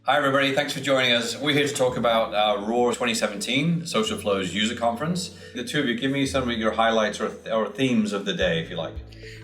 Hi everybody, thanks for joining us. We're here to talk about Roar 2017, Socialflow's user conference. The two of you, give me some of your highlights or themes of the day, if you like.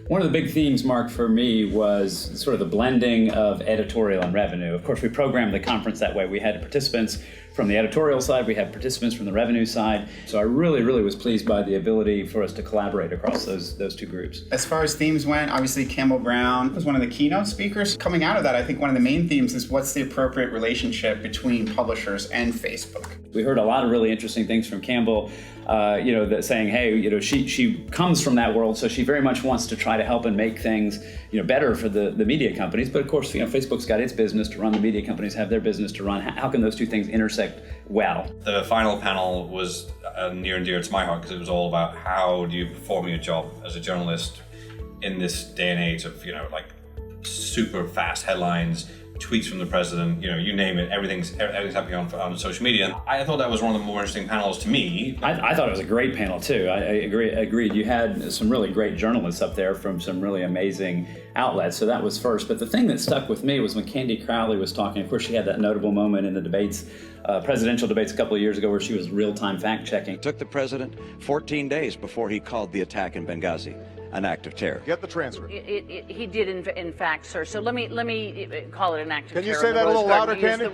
One of the big themes, Mark, for me was sort of the blending of editorial and revenue. Of course, we programmed the conference that way. We had participants from the editorial side, we had participants from the revenue side. So I really was pleased by the ability for us to collaborate across those two groups. As far as themes went, obviously Campbell Brown was one of the keynote speakers. Coming out of that, I think one of the main themes is what's the appropriate relationship between publishers and Facebook. We heard a lot of really interesting things from Campbell, that saying, hey, she comes from that world, so she very much wants to try to help and make things, better for the media companies. But of course, Facebook's got its business to run, the media companies have their business to run. How can those two things intersect well? The final panel was near and dear to my heart because it was all about how do you perform your job as a journalist in this day and age of, like super fast headlines, tweets from the president, you name it, everything's happening on social media. And I thought that was one of the more interesting panels to me. I thought it was a great panel too. I agreed. You had some really great journalists up there from some really amazing outlets, so that was first. But the thing that stuck with me was when Candy Crowley was talking. Of course, she had that notable moment in the debates, presidential debates a couple of years ago where she was real-time fact-checking. It took the president 14 days before he called the attack in Benghazi an act of terror. Get the transcript. He did, in fact, sir. So let me call it an act of terror. Can you say that a little louder, Candy?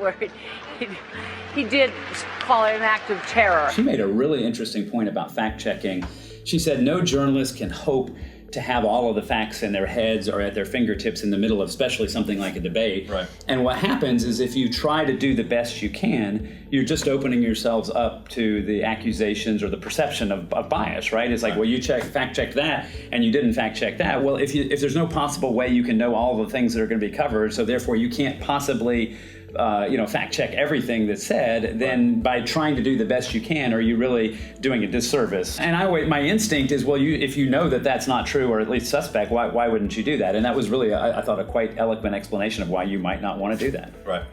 He did call it an act of terror. She made a really interesting point about fact-checking. She said no journalist can hope to have all of the facts in their heads or at their fingertips in the middle of especially something like a debate. Right. And what happens is if you try to do the best you can, you're just opening yourselves up to the accusations or the perception of bias, right? It's like, well, you fact-checked that and you didn't fact-check that. Well, if there's no possible way you can know all the things that are going to be covered, so therefore you can't possibly fact-check everything that's said, then by trying to do the best you can, are you really doing a disservice? And my instinct is, well, if you know that that's not true, or at least suspect, why wouldn't you do that? And that was really, I thought, a quite eloquent explanation of why you might not want to do that. Right.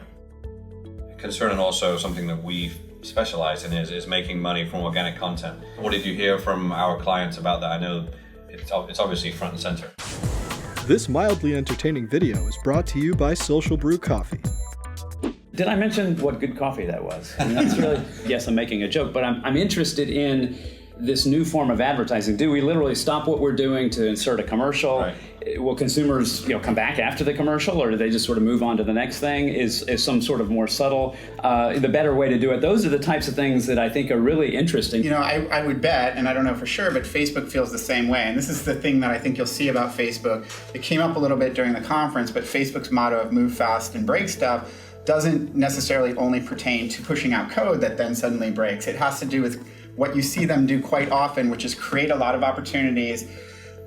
Concern, and also something that we specialize in is making money from organic content. What did you hear from our clients about that? I know it's obviously front and center. This mildly entertaining video is brought to you by Social Brew Coffee. Did I mention what good coffee that was? I mean, that's really, yes, I'm making a joke, but I'm interested in this new form of advertising. Do we literally stop what we're doing to insert a commercial? Right. Will consumers, come back after the commercial, or do they just sort of move on to the next thing? Is some sort of more subtle, the better way to do it? Those are the types of things that I think are really interesting. I would bet, and I don't know for sure, but Facebook feels the same way. And this is the thing that I think you'll see about Facebook. It came up a little bit during the conference, but Facebook's motto of move fast and break stuff doesn't necessarily only pertain to pushing out code that then suddenly breaks. It has to do with what you see them do quite often, which is create a lot of opportunities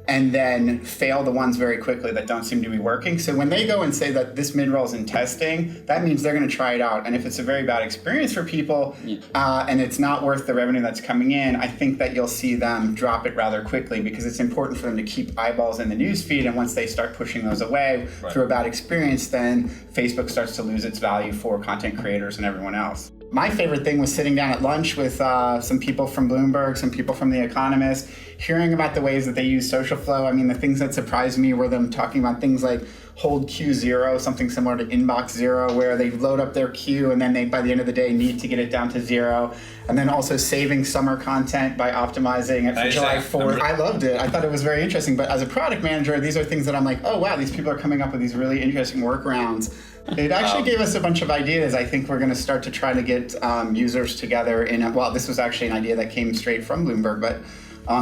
and then fail the ones very quickly that don't seem to be working. So when they go and say that this mid-roll is in testing, that means they're going to try it out. And if it's a very bad experience for people and it's not worth the revenue that's coming in, I think that you'll see them drop it rather quickly because it's important for them to keep eyeballs in the news feed. And once they start pushing those away through a bad experience, then Facebook starts to lose its value for content creators and everyone else. My favorite thing was sitting down at lunch with some people from Bloomberg, some people from The Economist, hearing about the ways that they use Socialflow. I mean, the things that surprised me were them talking about things like hold queue zero, something similar to inbox zero, where they load up their queue and then they, by the end of the day, need to get it down to zero. And then also saving summer content by optimizing it for July 4th. I loved it. I thought it was very interesting. But as a product manager, these are things that I'm like, oh, wow, these people are coming up with these really interesting workarounds. It actually gave us a bunch of ideas. I think we're going to start to try to get users together this was actually an idea that came straight from Bloomberg, but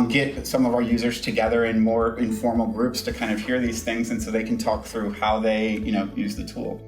get some of our users together in more informal groups to kind of hear these things and so they can talk through how they, use the tool.